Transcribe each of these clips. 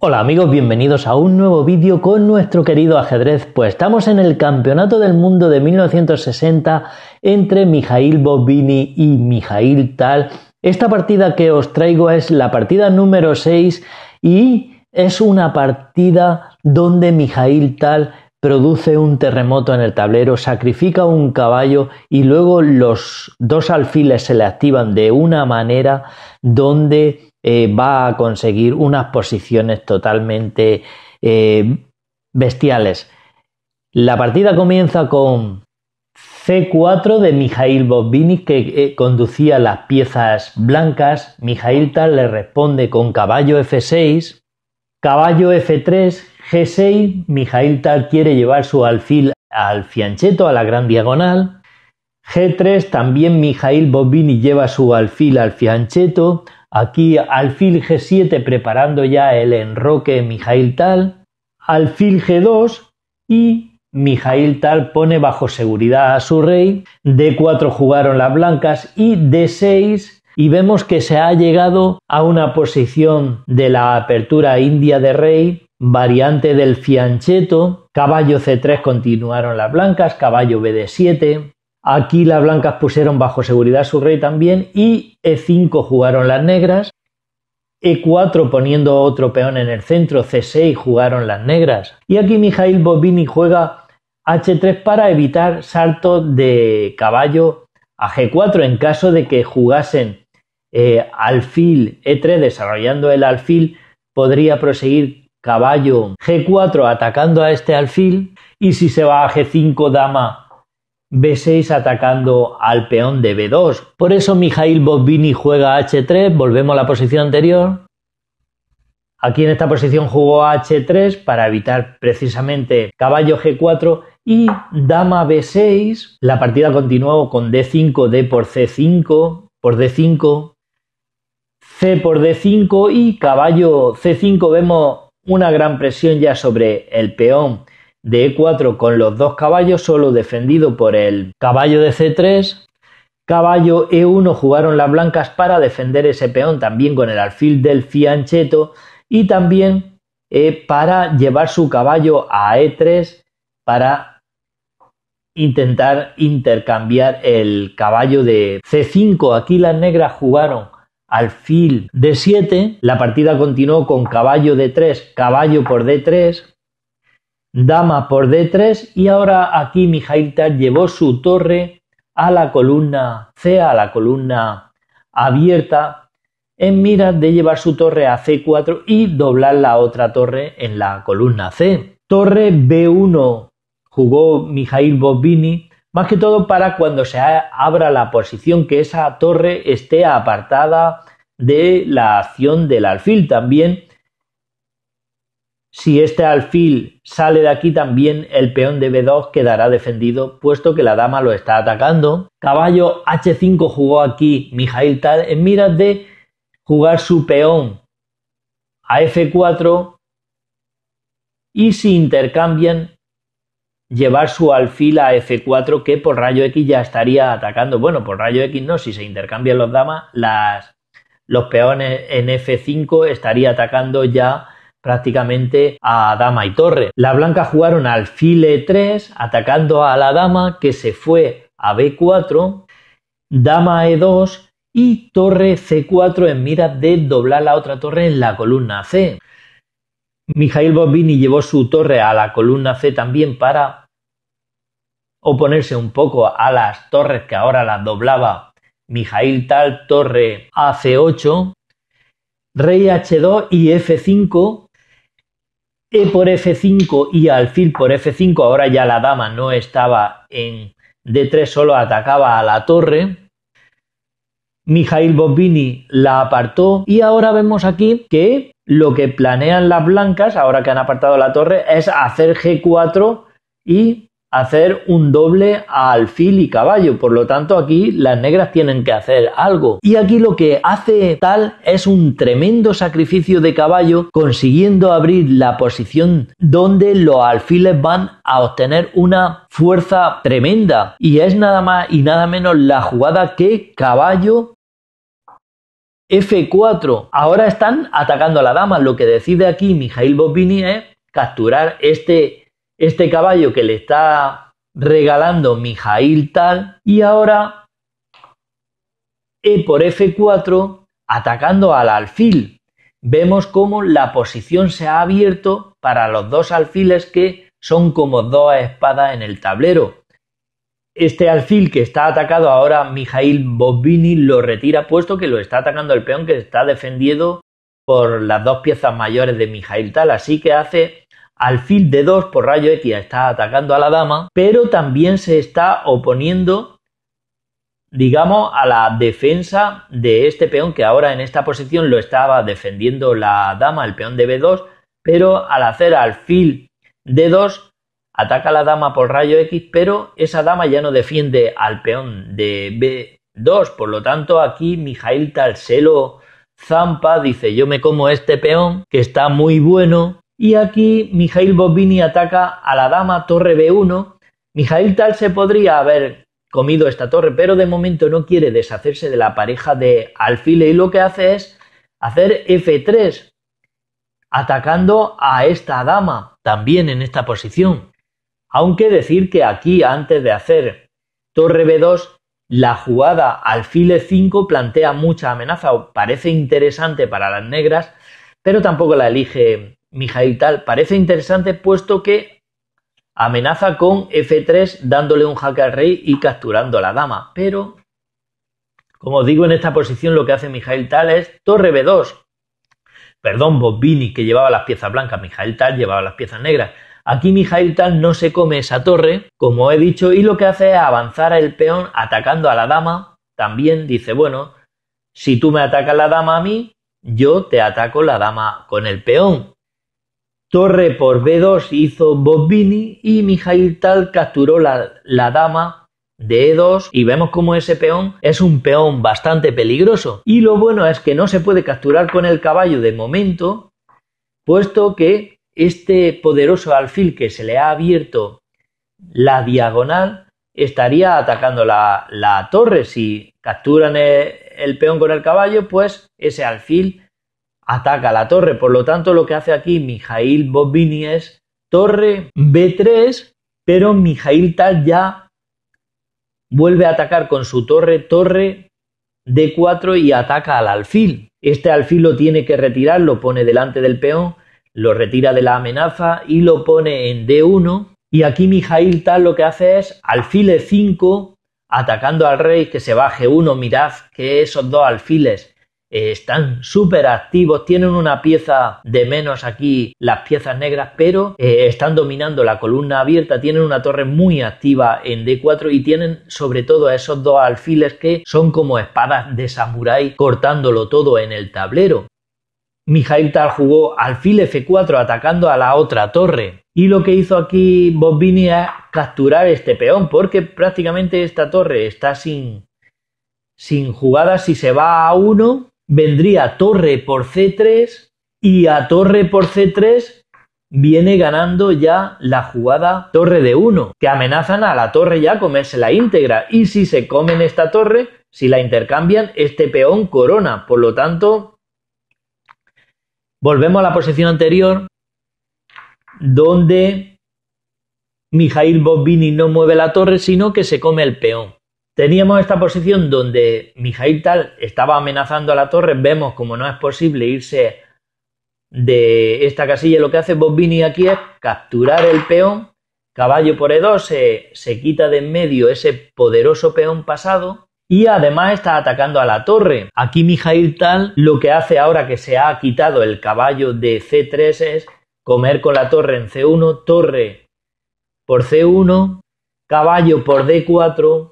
Hola amigos, bienvenidos a un nuevo vídeo con nuestro querido ajedrez. Pues estamos en el Campeonato del Mundo de 1960 entre Mikhail Bobvini y Mikhail Tal. Esta partida que os traigo es la partida número 6 y es una partida donde Mikhail Tal produce un terremoto en el tablero, sacrifica un caballo y luego los dos alfiles se le activan de una manera donde va a conseguir unas posiciones totalmente bestiales. La partida comienza con C4 de Mikhail Bobvini, que conducía las piezas blancas. Mikhail Tal le responde con caballo F6, caballo F3, G6. Mikhail Tal quiere llevar su alfil al fianchetto, a la gran diagonal. G3, también Mikhail Bobvini lleva su alfil al fianchetto. Aquí alfil G7 preparando ya el enroque Mikhail Tal. Alfil G2 y Mikhail Tal pone bajo seguridad a su rey. D4 jugaron las blancas y D6. Y vemos que se ha llegado a una posición de la apertura india de rey, variante del fianchetto. Caballo C3 continuaron las blancas, caballo BD7. Aquí las blancas pusieron bajo seguridad a su rey también y E5 jugaron las negras. E4 poniendo otro peón en el centro, C6 jugaron las negras. Y aquí Mikhail Bobvini juega H3 para evitar saltos de caballo a G4 en caso de que jugasen alfil E3 desarrollando el alfil. Podría proseguir caballo G4 atacando a este alfil y si se va a G5 dama B6 atacando al peón de B2. Por eso Mikhail Bobvini juega H3, volvemos a la posición anterior. Aquí en esta posición jugó H3 para evitar precisamente caballo G4 y dama B6. La partida continuó con D5, D por C5, por D5, C por D5 y caballo C5. Vemos una gran presión ya sobre el peón de E4 con los dos caballos, solo defendido por el caballo de C3. Caballo E1 jugaron las blancas para defender ese peón también con el alfil del fianchetto y también para llevar su caballo a E3 para intentar intercambiar el caballo de C5. Aquí las negras jugaron alfil D7. La partida continuó con caballo D3, caballo por D3. Dama por D3 y ahora aquí Mikhail Tal llevó su torre a la columna C, a la columna abierta, en miras de llevar su torre a C4 y doblar la otra torre en la columna C. Torre B1 jugó Mikhail Bobvini, más que todo para cuando se abra la posición que esa torre esté apartada de la acción del alfil. También si este alfil sale de aquí, también el peón de B2 quedará defendido, puesto que la dama lo está atacando. Caballo H5 jugó aquí Mikhail Tal en miras de jugar su peón a F4 y si intercambian, llevar su alfil a F4, que por rayo X ya estaría atacando. Bueno, por rayo X no, si se intercambian los damas, los peones en F5 estaría atacando ya prácticamente a dama y torre. Las blancas jugaron alfil E3 atacando a la dama, que se fue a B4, dama E2 y torre C4 en miras de doblar la otra torre en la columna C. Mikhail Bobvini llevó su torre a la columna C también para oponerse un poco a las torres que ahora las doblaba Mikhail Tal. Torre a C8, rey H2 y F5, E por F5 y alfil por F5. Ahora ya la dama no estaba en D3, solo atacaba a la torre. Mikhail Bobvini la apartó y ahora vemos aquí que lo que planean las blancas, ahora que han apartado la torre, es hacer G4 y hacer un doble a alfil y caballo. Por lo tanto, aquí las negras tienen que hacer algo. Y aquí lo que hace Tal es un tremendo sacrificio de caballo, consiguiendo abrir la posición donde los alfiles van a obtener una fuerza tremenda. Y es nada más y nada menos la jugada que caballo F4. Ahora están atacando a la dama. Lo que decide aquí Mikhail Botvinnik es capturar este caballo que le está regalando Mikhail Tal, y ahora E por F4 atacando al alfil. Vemos cómo la posición se ha abierto para los dos alfiles que son como dos espadas en el tablero. Este alfil que está atacado ahora Mikhail Botvinnik lo retira, puesto que lo está atacando el peón que está defendido por las dos piezas mayores de Mikhail Tal. Así que hace alfil D2 por rayo X, está atacando a la dama, pero también se está oponiendo, digamos, a la defensa de este peón que ahora en esta posición lo estaba defendiendo la dama, el peón de B2, pero al hacer alfil D2 ataca a la dama por rayo X, pero esa dama ya no defiende al peón de B2, por lo tanto aquí Mikhail Tal se lo zampa, dice yo me como este peón que está muy bueno, y aquí Mikhail Botvinnik ataca a la dama torre B1. Mikhail Tal se podría haber comido esta torre, pero de momento no quiere deshacerse de la pareja de alfiles y lo que hace es hacer F3, atacando a esta dama también en esta posición. Aunque decir que aquí, antes de hacer torre B2, la jugada alfil E5 plantea mucha amenaza. Parece interesante para las negras, pero tampoco la elige Mikhail Tal. Parece interesante puesto que amenaza con F3 dándole un jaque al rey y capturando a la dama. Pero, como digo, en esta posición lo que hace Mikhail Tal es torre B2. Perdón, Botvinnik, que llevaba las piezas blancas, Mikhail Tal llevaba las piezas negras. Aquí Mikhail Tal no se come esa torre, como he dicho, y lo que hace es avanzar el peón atacando a la dama. También dice, bueno, si tú me atacas la dama a mí, yo te ataco la dama con el peón. Torre por B2 hizo Botvinnik y Mikhail Tal capturó la dama de E2 y vemos como ese peón es un peón bastante peligroso. Y lo bueno es que no se puede capturar con el caballo de momento, puesto que este poderoso alfil que se le ha abierto la diagonal estaría atacando la torre. Si capturan el peón con el caballo, pues ese alfil ataca la torre. Por lo tanto, lo que hace aquí Mikhail Botvinnik es torre B3, pero Mikhail Tal ya vuelve a atacar con su torre D4 y ataca al alfil. Este alfil lo tiene que retirar, lo pone delante del peón, lo retira de la amenaza y lo pone en D1. Y aquí Mikhail Tal lo que hace es alfil E5 atacando al rey, que se va a G1. Mirad que esos dos alfiles están súper activos, tienen una pieza de menos aquí las piezas negras, pero están dominando la columna abierta, tienen una torre muy activa en D4 y tienen sobre todo a esos dos alfiles que son como espadas de samurái cortándolo todo en el tablero. Mikhail Tal jugó alfil F4 atacando a la otra torre, y lo que hizo aquí Botvinnik es capturar este peón, porque prácticamente esta torre está sin jugada. Si se va a 1, vendría torre por C3 y a torre por C3 viene ganando ya la jugada torre de 1, que amenazan a la torre ya comérsela íntegra, y si se comen esta torre, si la intercambian, este peón corona. Por lo tanto, volvemos a la posición anterior, donde Mikhail Botvinnik no mueve la torre, sino que se come el peón. Teníamos esta posición donde Mikhail Tal estaba amenazando a la torre. Vemos como no es posible irse de esta casilla. Lo que hace Botvinnik aquí es capturar el peón, caballo por E2, se quita de en medio ese poderoso peón pasado y además está atacando a la torre. Aquí Mikhail Tal lo que hace ahora que se ha quitado el caballo de C3 es comer con la torre en C1, torre por C1, caballo por D4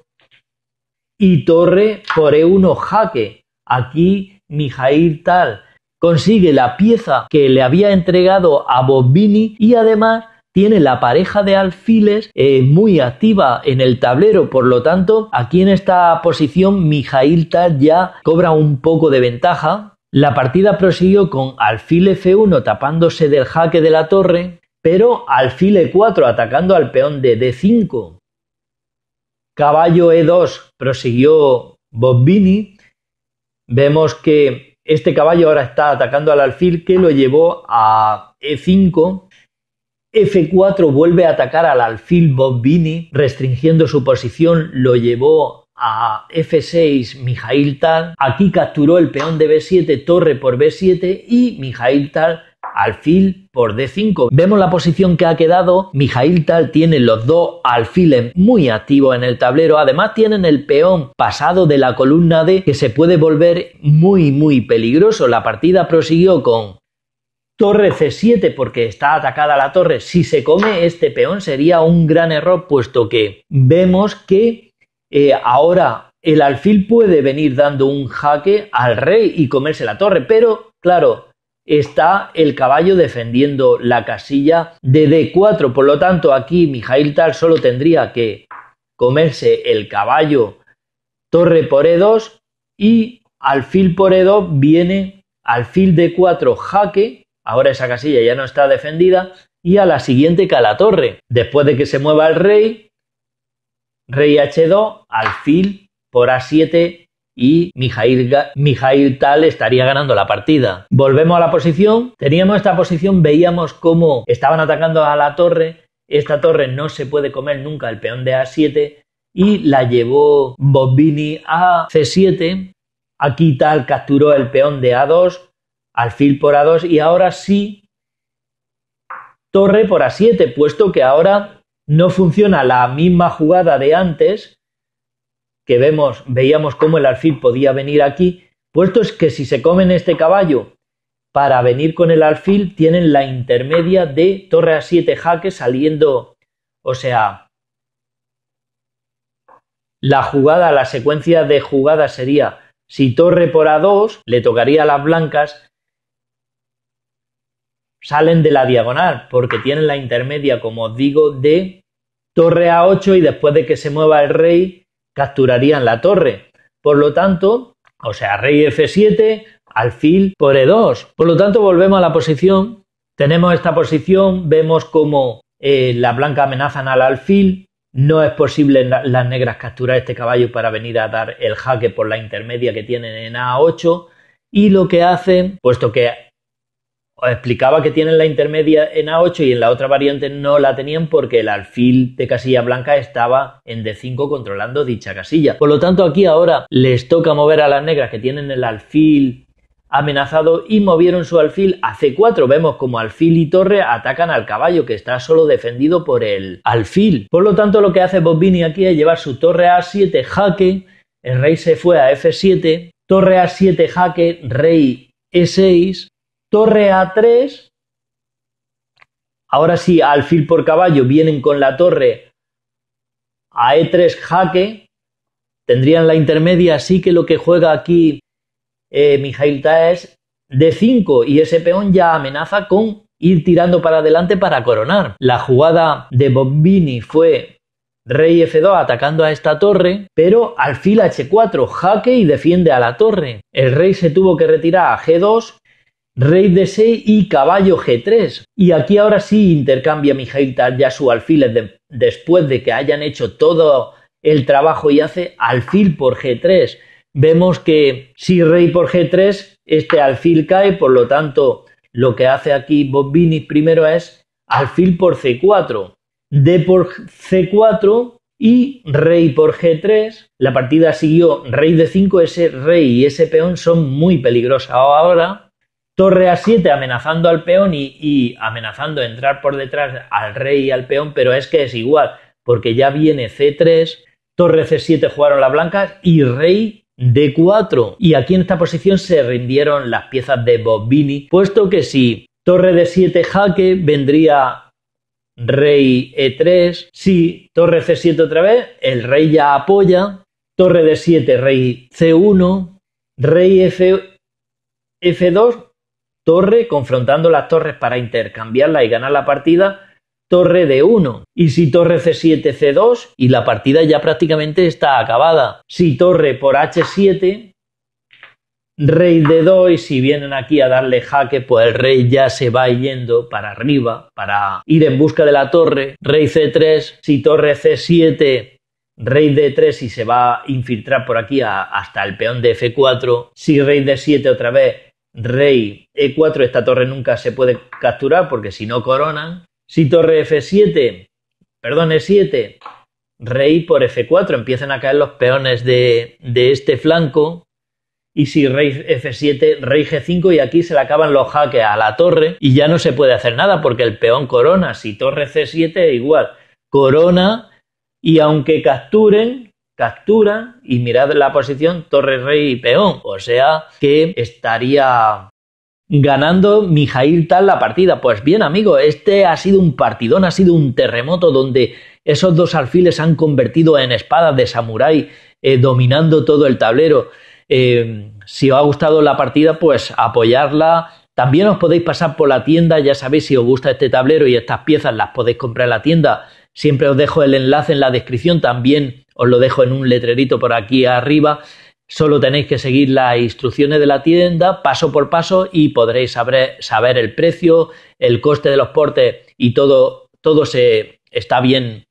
y torre por E1 jaque. Aquí Mikhail Tal consigue la pieza que le había entregado a Botvinnik y además tiene la pareja de alfiles muy activa en el tablero. Por lo tanto, aquí en esta posición Mikhail Tal ya cobra un poco de ventaja. La partida prosiguió con alfil F1 tapándose del jaque de la torre, pero alfil E4 atacando al peón de D5. Caballo E2 prosiguió Botvinnik vemos que este caballo ahora está atacando al alfil, que lo llevó a E5. F4 vuelve a atacar al alfil Botvinnik, restringiendo su posición, lo llevó a F6 Mikhail Tal. Aquí capturó el peón de B7, torre por B7 y Mikhail Tal alfil por D5. Vemos la posición que ha quedado. Mikhail Tal tiene los dos alfiles muy activos en el tablero. Además tienen el peón pasado de la columna D, que se puede volver muy peligroso. La partida prosiguió con torre C7 porque está atacada la torre. Si se come este peón sería un gran error, puesto que vemos que ahora el alfil puede venir dando un jaque al rey y comerse la torre, pero claro, está el caballo defendiendo la casilla de D4. Por lo tanto, aquí Mikhail Tal solo tendría que comerse el caballo torre por E2 y alfil por E2 viene alfil D4 jaque. Ahora esa casilla ya no está defendida y a la siguiente cae la torre. Después de que se mueva el rey, rey H2, alfil por A7 y Mikhail Tal estaría ganando la partida. Volvemos a la posición. Teníamos esta posición, veíamos cómo estaban atacando a la torre. Esta torre no se puede comer nunca el peón de A7 y la llevó Botvinnik a C7. Aquí Tal capturó el peón de A2. Alfil por A2 y ahora sí torre por A7, puesto que ahora no funciona la misma jugada de antes, que veíamos cómo el alfil podía venir aquí, puesto es que si se comen este caballo para venir con el alfil, tienen la intermedia de torre A7 jaque saliendo, o sea, la secuencia de jugadas sería, si torre por A2, le tocaría a las blancas, salen de la diagonal porque tienen la intermedia, como os digo, de torre A8 y después de que se mueva el rey capturarían la torre. Por lo tanto, o sea, rey F7, alfil por E2. Por lo tanto, volvemos a la posición. Tenemos esta posición, vemos como las blancas amenazan al alfil. No es posible en las negras capturar este caballo para venir a dar el jaque por la intermedia que tienen en A8. Y lo que hacen, puesto que os explicaba que tienen la intermedia en A8 y en la otra variante no la tenían porque el alfil de casilla blanca estaba en D5 controlando dicha casilla. Por lo tanto, aquí ahora les toca mover a las negras que tienen el alfil amenazado y movieron su alfil a C4. Vemos como alfil y torre atacan al caballo que está solo defendido por el alfil. Por lo tanto, lo que hace Botvinnik aquí es llevar su torre a A7 jaque, el rey se fue a F7, torre A7 jaque, rey E6, torre A3, ahora sí, alfil por caballo, vienen con la torre a E3 jaque, tendrían la intermedia, así que lo que juega aquí Mikhail Tal es D5 y ese peón ya amenaza con ir tirando para adelante para coronar. La jugada de Botvinnik fue rey F2 atacando a esta torre, pero alfil H4, jaque y defiende a la torre. El rey se tuvo que retirar a G2, rey D6 y caballo G3. Y aquí ahora sí intercambia Mikhail Tal ya su alfiles después de que hayan hecho todo el trabajo y hace alfil por G3. Vemos que si rey por G3, este alfil cae, por lo tanto lo que hace aquí Botvinnik primero es alfil por C4, D por C4 y rey por G3. La partida siguió rey D5, ese rey y ese peón son muy peligrosos ahora. Torre A7 amenazando al peón y amenazando entrar por detrás al rey y al peón, pero es que es igual, porque ya viene C3, torre C7 jugaron las blancas y rey D4. Y aquí en esta posición se rindieron las piezas de Botvinnik, puesto que si torre D7 jaque vendría rey E3, si torre C7 otra vez, el rey ya apoya, torre D7, rey C1, rey F2, torre, confrontando las torres para intercambiarla y ganar la partida, torre D1. Y si torre C7, C2, y la partida ya prácticamente está acabada. Si torre por H7, rey D2, y si vienen aquí a darle jaque, pues el rey ya se va yendo para arriba para ir en busca de la torre. Rey C3, si torre C7, rey D3 y se va a infiltrar por aquí hasta el peón de F4. Si rey D7 otra vez, rey E4, esta torre nunca se puede capturar porque si no coronan. Si torre F7, perdón, E7, rey por F4, empiezan a caer los peones de este flanco. Y si rey F7, rey G5 y aquí se le acaban los jaques a la torre y ya no se puede hacer nada porque el peón corona. Si torre C7 igual, corona y aunque capturan y mirad la posición torre, rey y peón. O sea que estaría ganando Mikhail Tal la partida. Pues bien amigos, este ha sido un partidón, ha sido un terremoto donde esos dos alfiles se han convertido en espadas de samurái dominando todo el tablero. Si os ha gustado la partida, pues apoyarla. También os podéis pasar por la tienda, ya sabéis, si os gusta este tablero y estas piezas las podéis comprar en la tienda. Siempre os dejo el enlace en la descripción, también os lo dejo en un letrerito por aquí arriba. Solo tenéis que seguir las instrucciones de la tienda paso por paso y podréis saber el precio, el coste de los portes y todo se está bien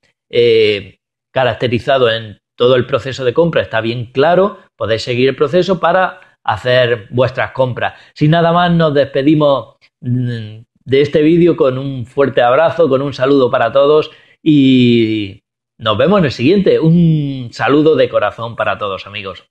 caracterizado en todo el proceso de compra, está bien claro, podéis seguir el proceso para hacer vuestras compras. Sin nada más, nos despedimos de este vídeo con un fuerte abrazo, con un saludo para todos y nos vemos en el siguiente. Un saludo de corazón para todos, amigos.